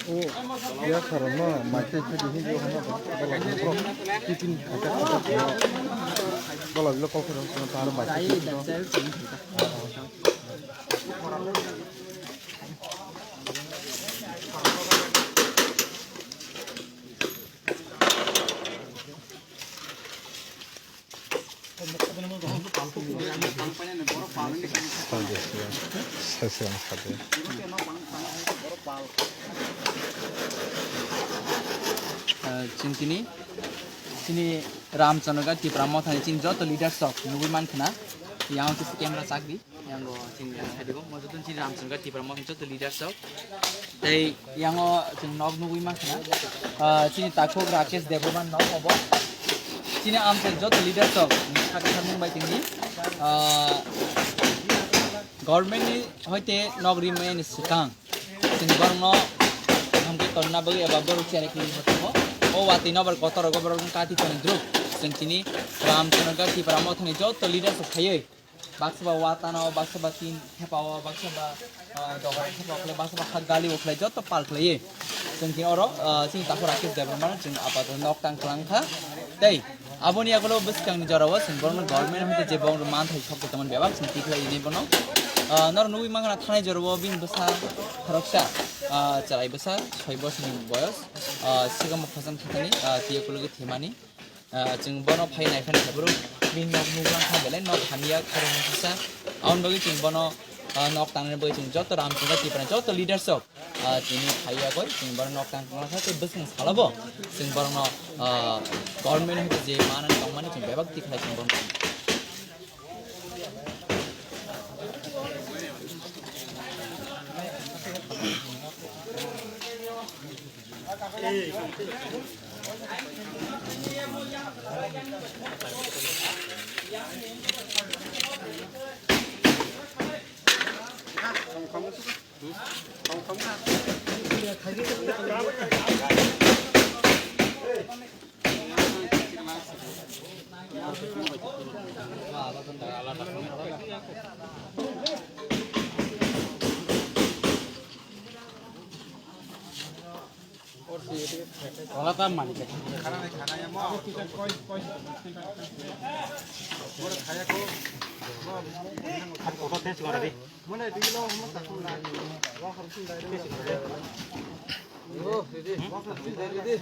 오, 예약하려면 마켓 주기 힘들어 하나 봐. 티tin kalau lo kau kira taruh maket. Cintini, sini Ramchandra ka tipra mau thani cing jo to leader sok nubi man khana yang tu camera sakdi yang go cing hadi go mo jotun cing Ramchandra ka tipra mau jo to leader sok tei yang go cing nog nubi man khana cini takho Rakesh Devaman nog hobo cini amsel jo to leader sok thaka thamung bai tingni government ni hoite nog remain sikang cing bang no हमके करना बगे अबाबर उच्चारे के होतो ओ वाती नबर कतर गबर काती पनि द्रुप संचिनी रामचन्द्र का ती परामो थने जो तो लीडर सब खयै बाक्सबा वाताना बाक्सबा तीन हेपाव बाक्सबा दगर हेपावले बाक्सबा खत गाली ओखले जो तो पाल खलै संचिनी और सिंग ताखो राकेश देवमान जों आपात नकटां खलांखा दै आबोनि आगलो बसकांनि जराव सिंगबर्न गभर्नमेन्ट हते जे बंग मान थाइ सब तमन बेबाक सिं तिखलै इने बनो नर नुबि मांगना थानाय जराव बिन बसा रक्षा चाराय बसा 6 बोसोरनि बयस सिगां फसन खातानि तियकुलगे थेमानि जों बनो फायनाय फायनायबो बिन नक नुग्रां खाबेले नक हानिया खरम फसा आउन बगे जों बनो नक तांने बगे जों जत रामचन्द्र तिपरा जत लिडर सब तिनि फाया गय जों बनो नक तां खाना साथे बसं सालाबो जों बनो गभर्नमेन्ट हते जे मानन कमानि जों बेबाक तिखलाय जों बनो Kalau kan mana ke? Karena yang mau kita koi. Orang kaya ko, apa tes kau tadi? Mana di kilo mana tak pula? Wah harus sini. Oh, jadi, jadi.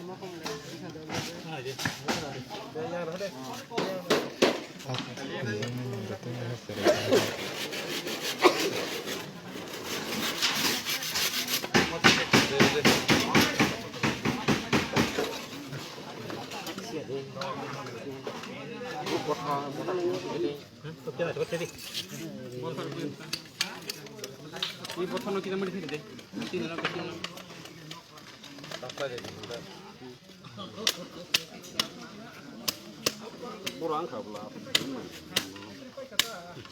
Bayar ada. Ini potong kita mau di sini deh. Sini nak ke sini. Apa deh? Kurang kau pula.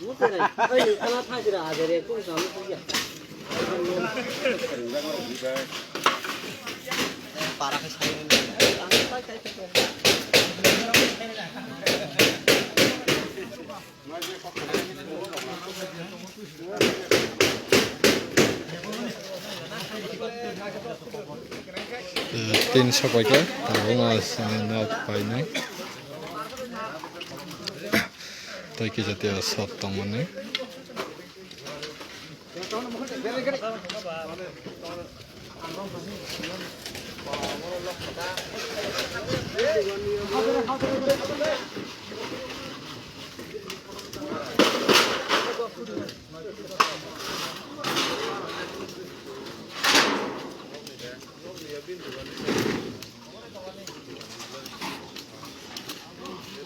Bukan. Kalau tak tidak ada deh, pun sama saja. Parah sekali. Tin সবাইকে নাও পাই নাই তাই কি যাতে সত্য মানে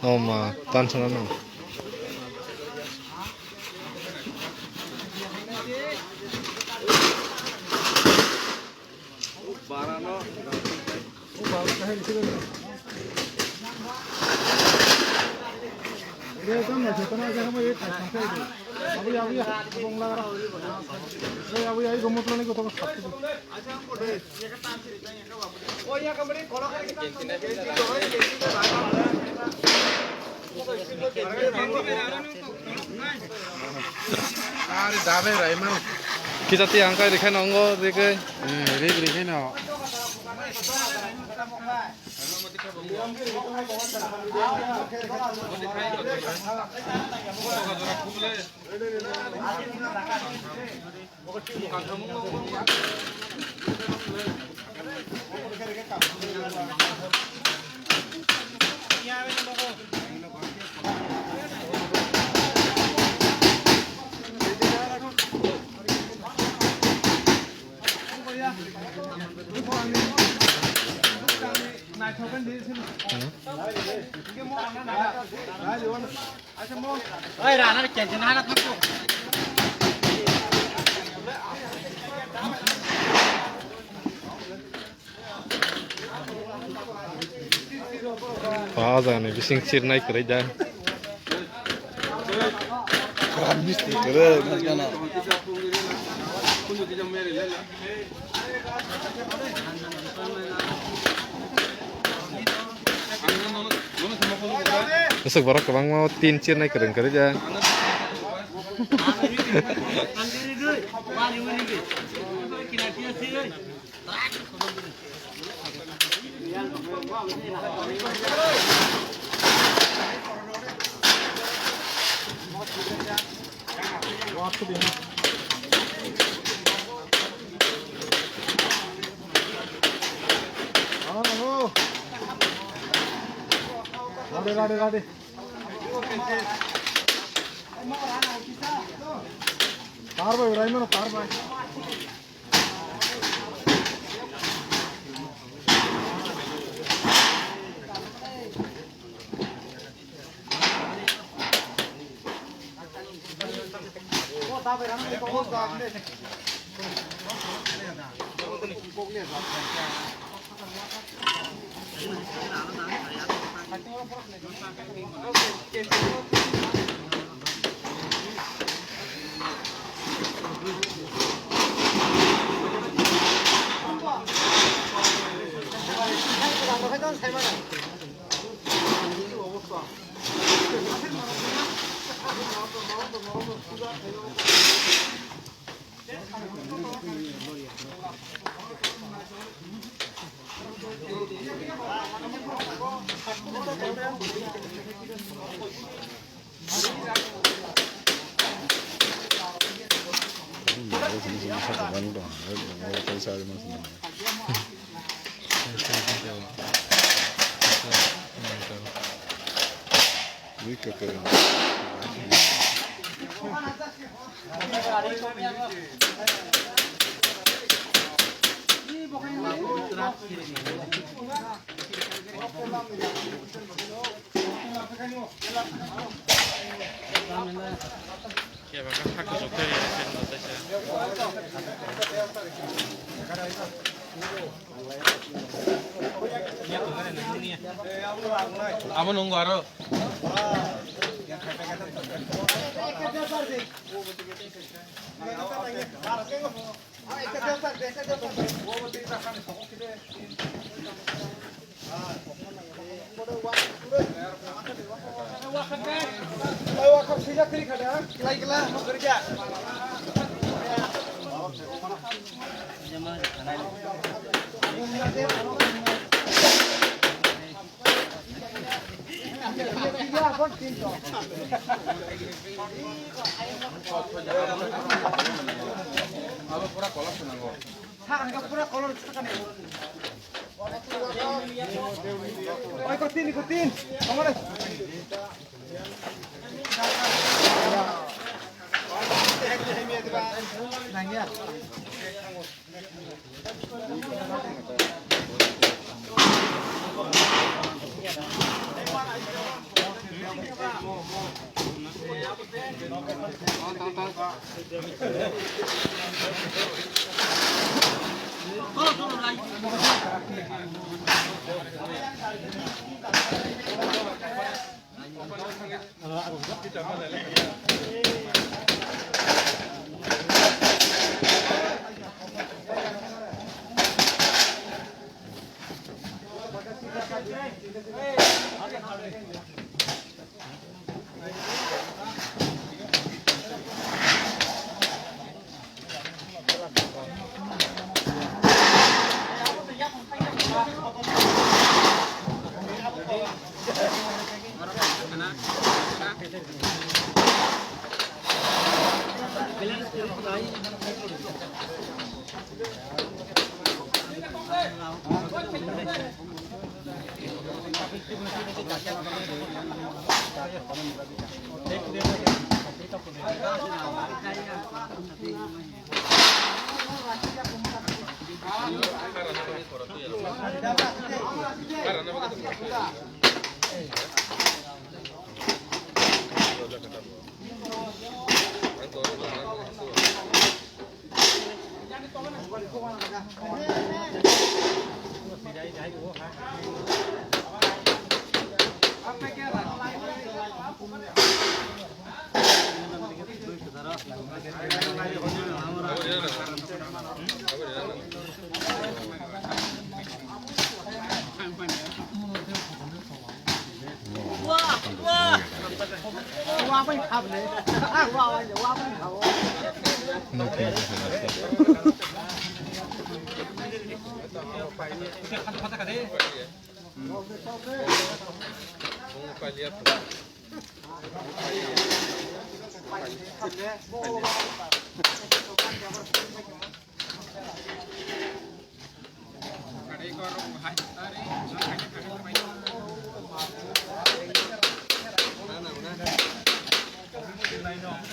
Oh ma, tansan ano? Barano. Baru kahit sila. Ini kan macam mana jangan macam itu. Abu bongla. Abu gomot lagi kau tak satu. Oh ya kembali kalau kita Ari dabe Raiman Kita tiang kai dikan ongo dikai. Ini beri no. Jangan bising sirnai kerja. Besok baru kebang mau tin sirnai kerja. Lade. Tar boy, urai mana tar boy. Amo nunggu aro. Ikutin. ว่าไม่ขับเลยว่าอย่าว่าไม่ขับ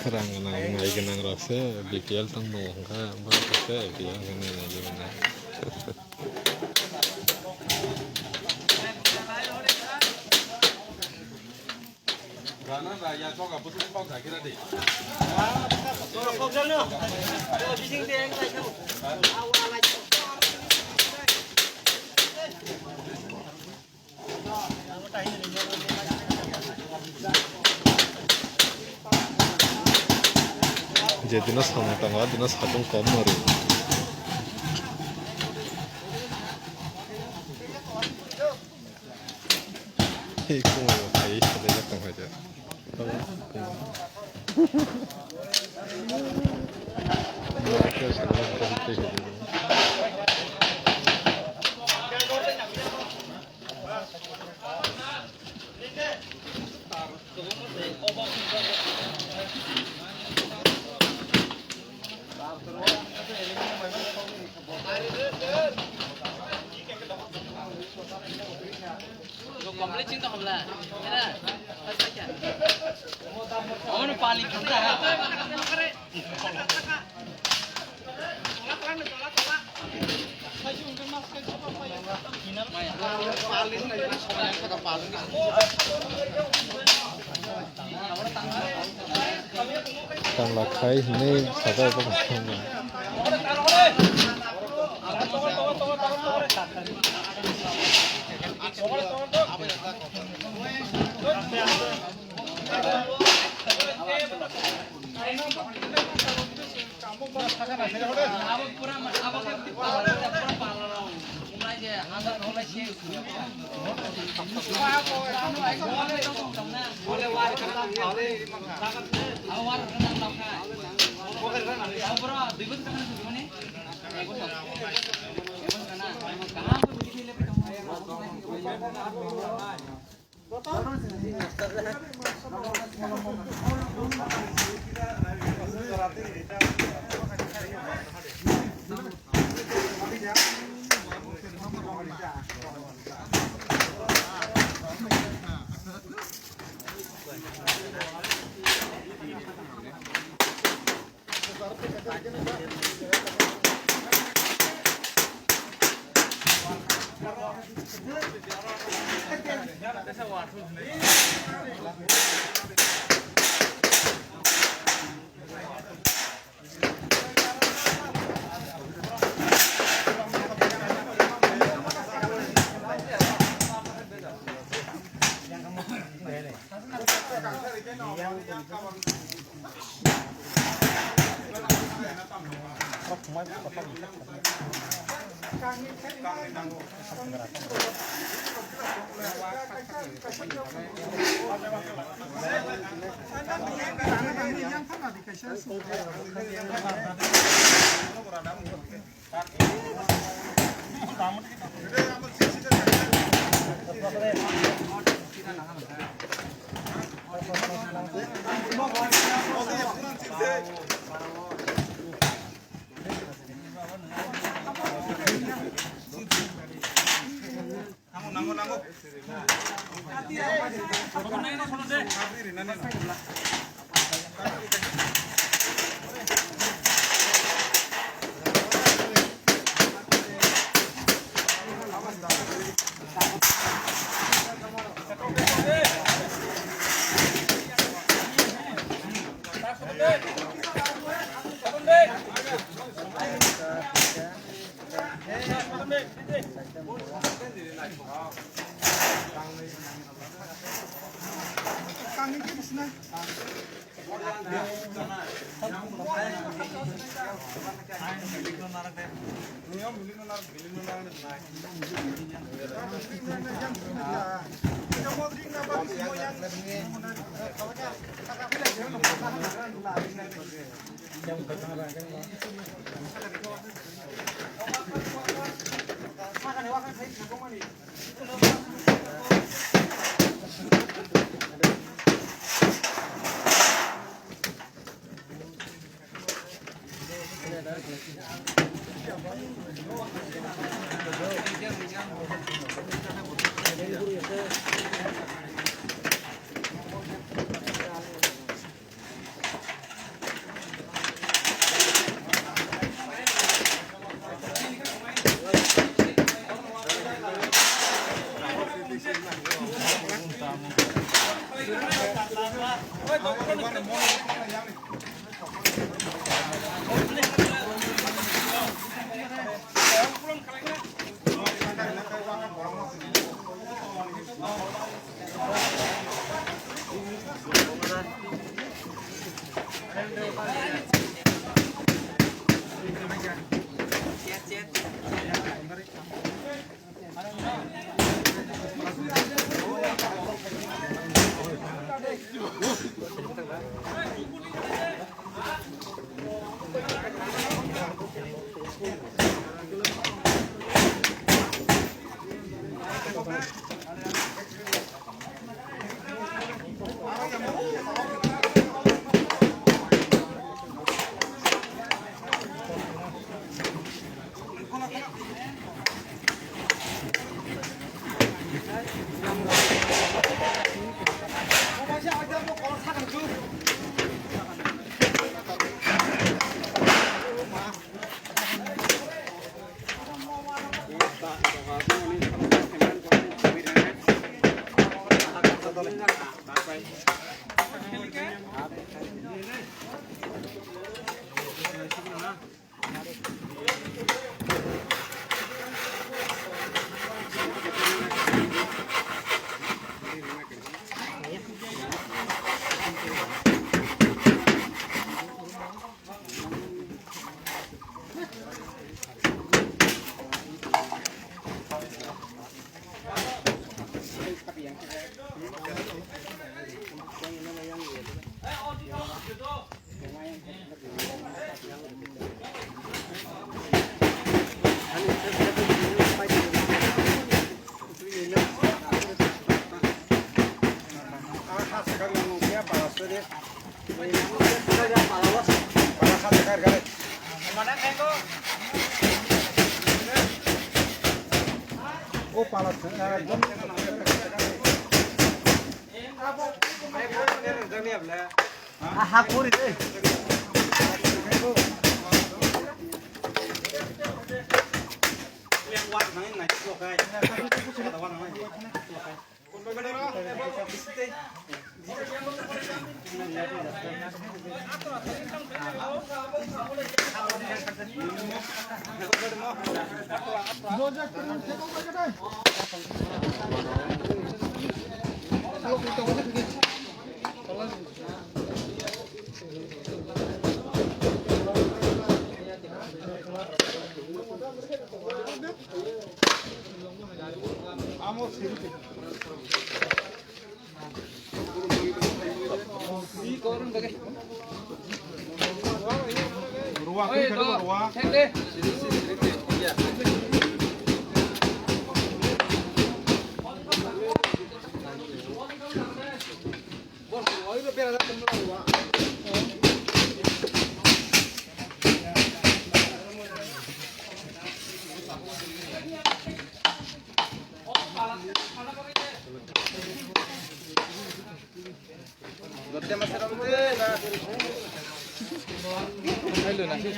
Kerang nang mai kenang raksa BPL tang no ka ba ka dia kena lagi mana. Rana raya kau gak butuh kau gak kira deh. Kau jalan, kau bising dia yang lain kau. Awal lagi. Jadi nas sama tangga, dinas hatung kom mari. Iku mau kai ada datang aja. Mereka sangat penting. Komplit cinta kamla, ya Kamu paling kita. Tang lakai ini satu apa macamnya.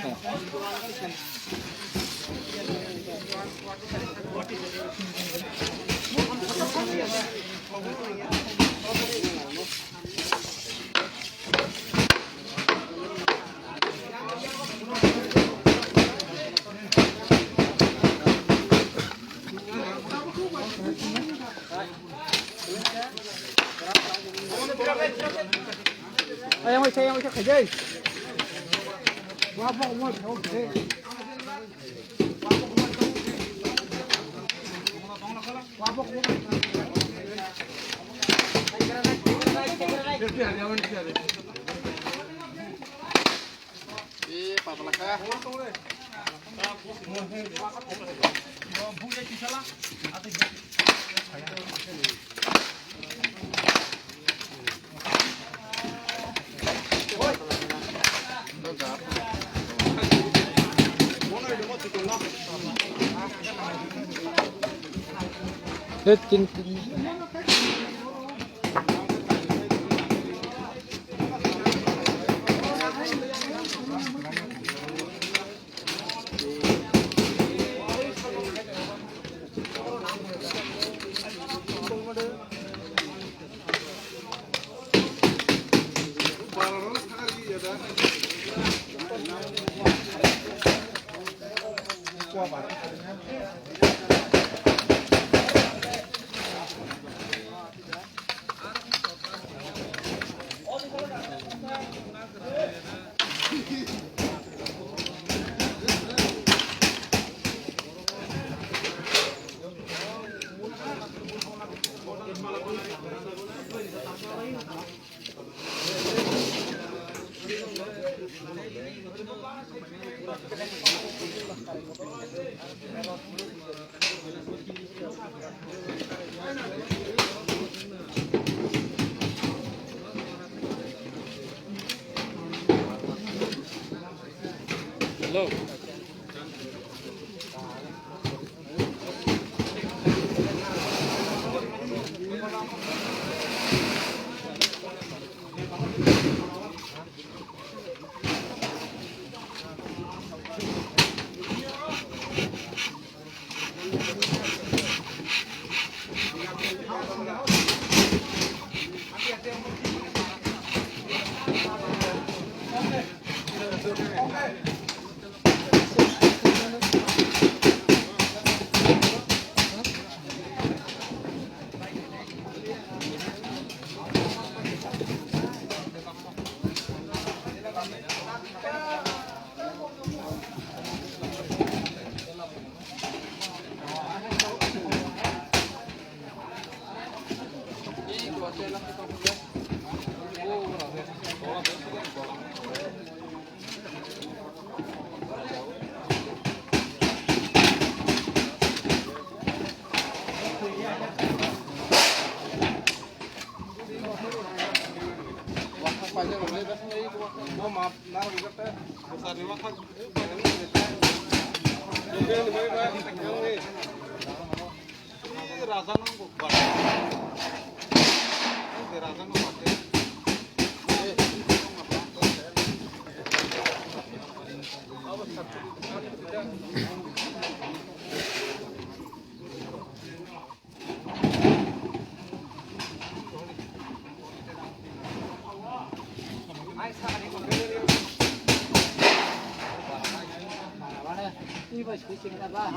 Ayan mo siya kajay. Wapok mo, okay. Wapok mo. Tin. Hello.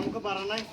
हमको पारा नहीं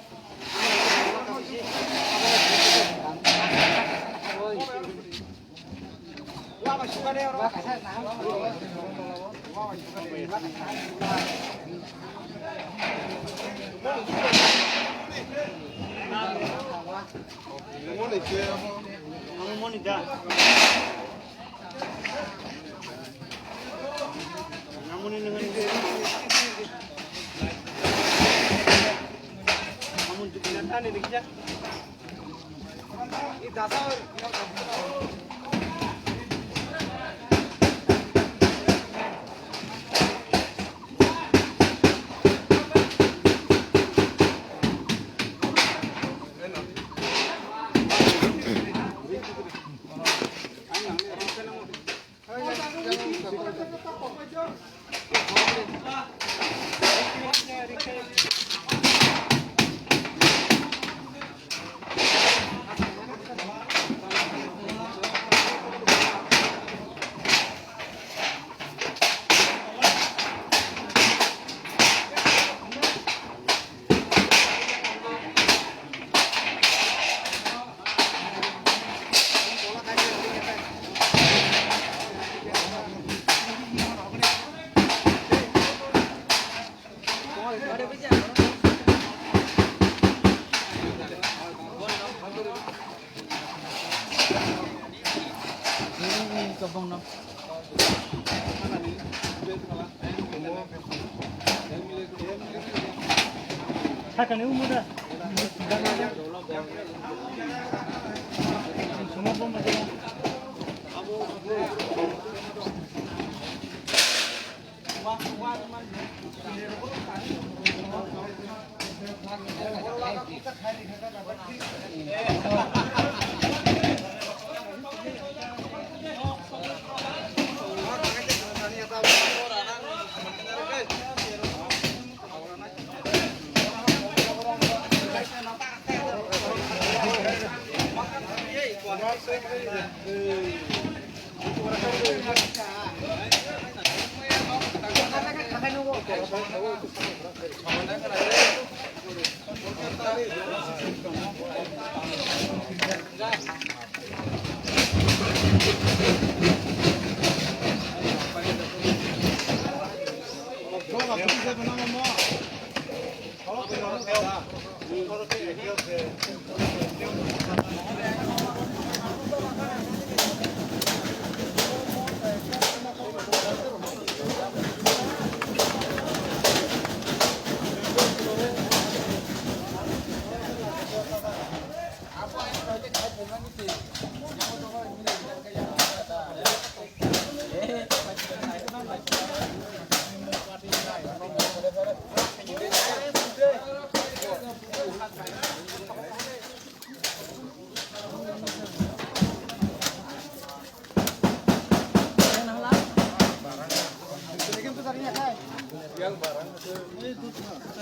Ini kebong no. Takkan ini mudah. Semua pun macam.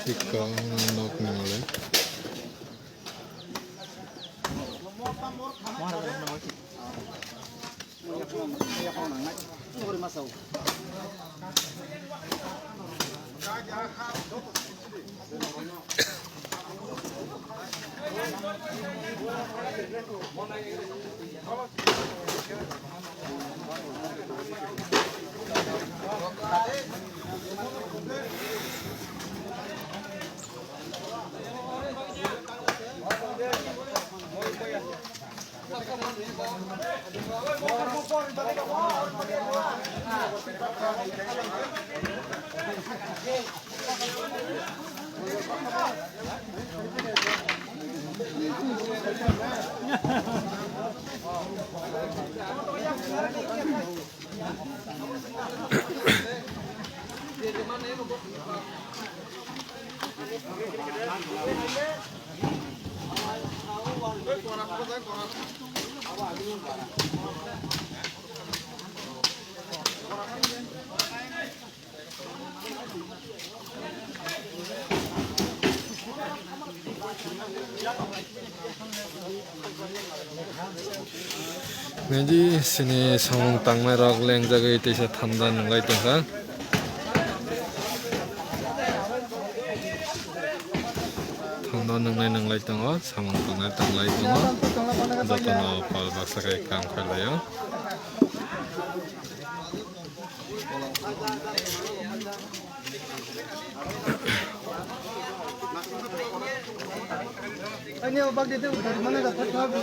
Ikaw ang nok ni Malay. Meji sini samung tangmai rok leng jaga itu saya tanda nungai tengah. Tanda nungai tengah, samung tangmai tengah. Jatuh na pal baksa kai kam kala ya. Ini obak itu dari mana dapat tahu?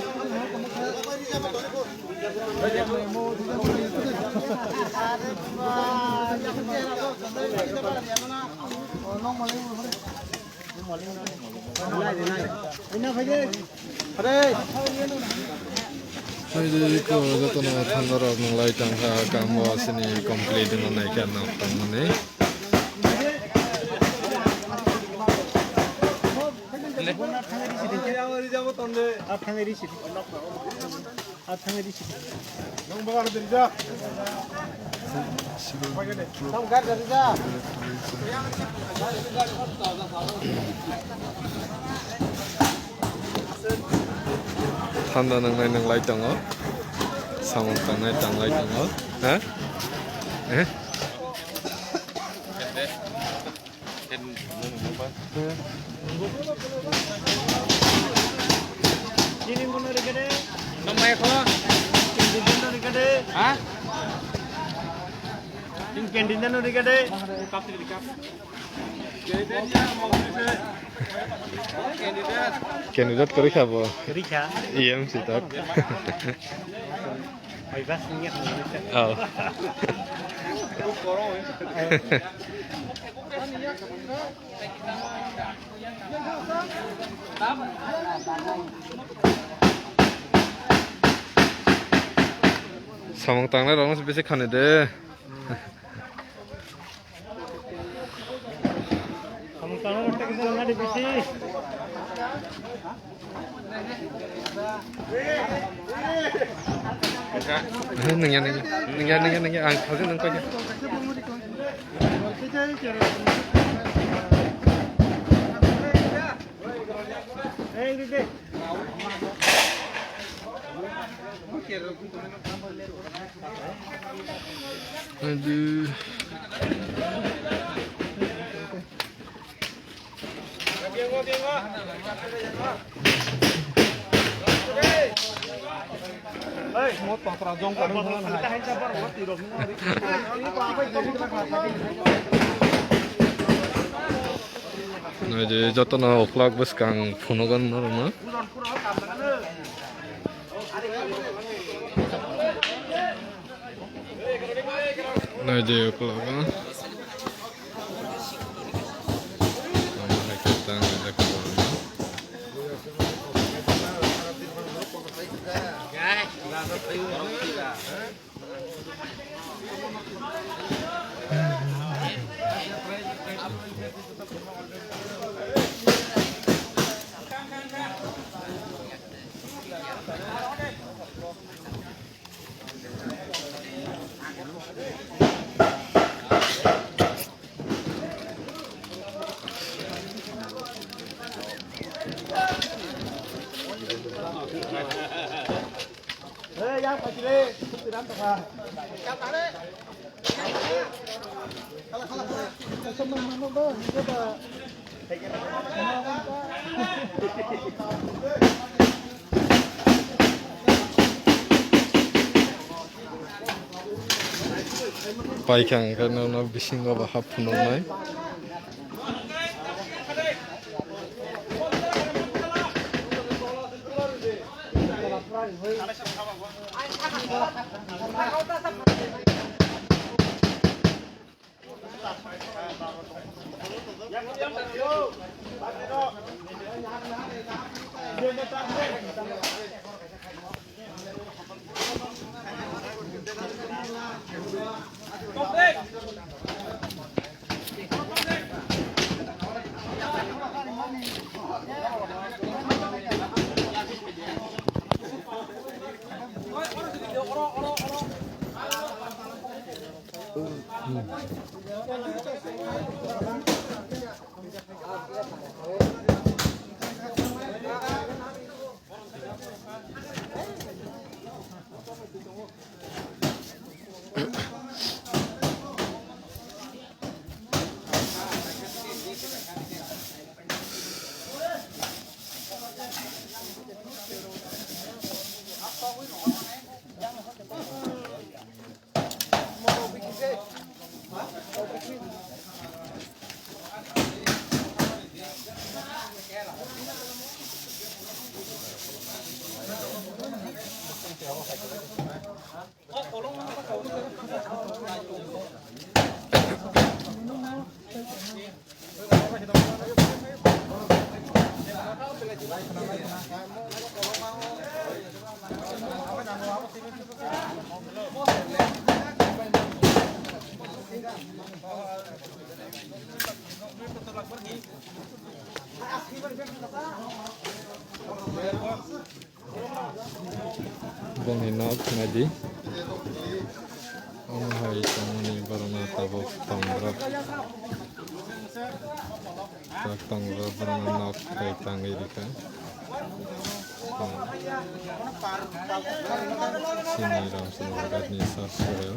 Jadi ko jatuh na tanda rok nungai tengah kamu sini komplit dengan naikkan nak tangmane. Tanda nang lai tengah, samung tang lai tengah, hah? Ini mana regade? Namanya kau? Kendindan regade? Hah? Ini kendindan regade? Kap. Kandidat kari khabo. Kerja. EM sitak. Bebas niat. Oh. Samang tangla rong sebesi khane de. Kamu kalau kita kita nggak di PC. Nengya angkal kan nengko aja. Aduh. Mau pasrah jong kan? Nah, jadi jatuh na oklak bus kang punogan norma. Nah, jadi oklak kan. Kita ngajak ke bawah. Yang pasti tidak apa. Paikang karena na bising apa hapun online. Bang Hinok ngaji. Hai tangani barana tabok tangrab. Tangrab barana nok kai tangi dikan. Sini ram senagat ni sasrel.